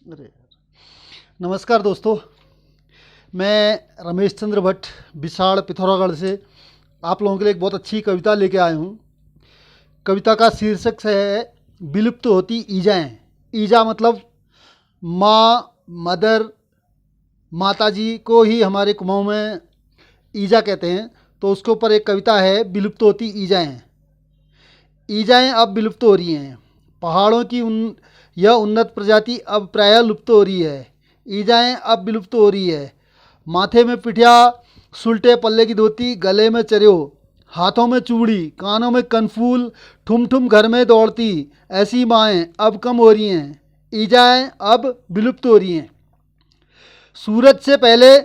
अरे नमस्कार दोस्तों, मैं रमेश चंद्र भट्ट बिसाड़ पिथौरागढ़ से आप लोगों के लिए एक बहुत अच्छी कविता लेके आया हूँ। कविता का शीर्षक है विलुप्त होती ईजाएँ। ईजा मतलब माँ, मदर, माताजी को ही हमारे कुमाऊँ में ईजा कहते हैं। तो उसके ऊपर एक कविता है, विलुप्त होती ईजाएँ। ईजाएँ अब विलुप्त हो रही हैं। पहाड़ों की यह उन्नत प्रजाति अब प्रायः लुप्त हो रही है। ईजाएँ अब विलुप्त हो रही है। माथे में पिठिया, सुलटे पल्ले की धोती, गले में चरियो, हाथों में चूड़ी, कानों में कनफूल, ठुम ठुम घर में दौड़ती ऐसी माएँ अब कम हो रही हैं। ईजाएँ अब विलुप्त हो रही हैं। सूरज से पहले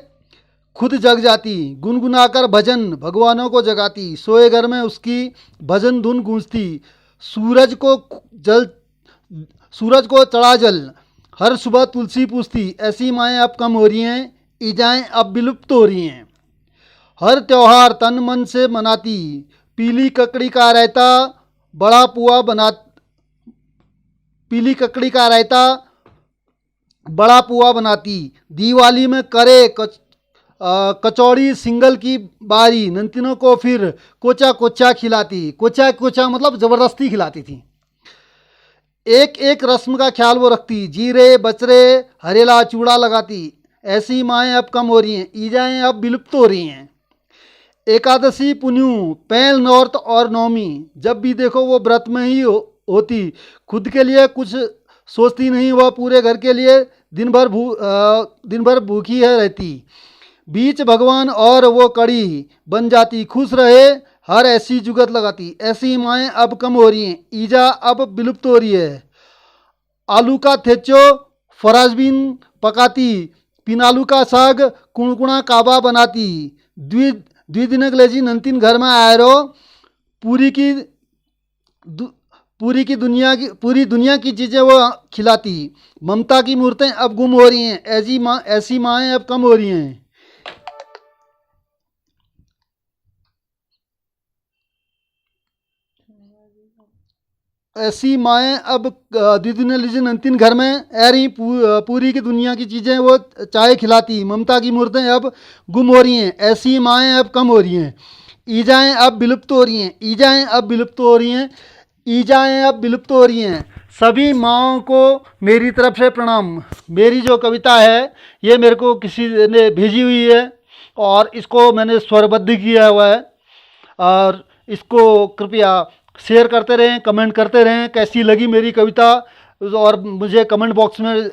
खुद जग जाती, गुनगुनाकर भजन भगवानों को जगाती, सोए घर में उसकी भजन धुन गूंजती। सूरज को जल सूरज को चढ़ा जल, हर सुबह तुलसी पूजती ऐसी माएँ अब कम हो रही हैं। ईजाएँ अब विलुप्त हो रही हैं। हर त्योहार तन मन से मनाती, पीली ककड़ी का रायता बड़ा पुआ बना पीली ककड़ी का रायता बड़ा पुआ बनाती। दिवाली में करे कचौड़ी सिंगल की बारी, नंतिनों को फिर कोचा कोचा खिलाती। कोचा कोचा मतलब ज़बरदस्ती खिलाती थी। एक एक रस्म का ख्याल वो रखती, जीरे बचरे हरेला चूड़ा लगाती। ऐसी माएँ अब कम हो रही हैं। ईजाएँ अब विलुप्त हो रही हैं। एकादशी, पुन्यू, पैल, नौर्त और नौमी, जब भी देखो वो व्रत में ही होती। खुद के लिए कुछ सोचती नहीं, वह पूरे घर के लिए दिन भर भूखी है रहती। बीच भगवान और वो कड़ी बन जाती, खुश रहे हर ऐसी जुगत लगाती। ऐसी माएँ अब कम हो रही हैं। ईजा अब विलुप्त हो रही है। आलू का थेचो फराजबीन पकाती, पिनालू का साग कुणकुणा काबा बनाती। द्विदिनक लेजी नंतिन घर में आए रो, पूरी की पूरी दुनिया की चीज़ें वो खिलाती। ममता की मूर्तें अब गुम हो रही हैं। ऐसी माएँ अब कम हो रही हैं। ऐसी माएँ अब द्विदिन लीजिए नंतिन घर में ऐ रही, पूरी की दुनिया की चीज़ें वो चाय खिलाती। ममता की मूर्तें अब गुम हो रही हैं। ऐसी माएँ अब कम हो रही हैं। ईजाएँ अब विलुप्त हो रही हैं। ईजाएँ अब विलुप्त हो रही हैं। ईजाएँ अब विलुप्त हो रही हैं। सभी माँओं को मेरी तरफ से प्रणाम। मेरी जो कविता है ये मेरे को किसी ने भेजी हुई है और इसको मैंने स्वरबद्ध किया हुआ है। और इसको कृपया शेयर करते रहें, कमेंट करते रहें कैसी लगी मेरी कविता, और मुझे कमेंट बॉक्स में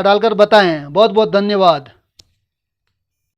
डालकर बताएं। बहुत बहुत धन्यवाद।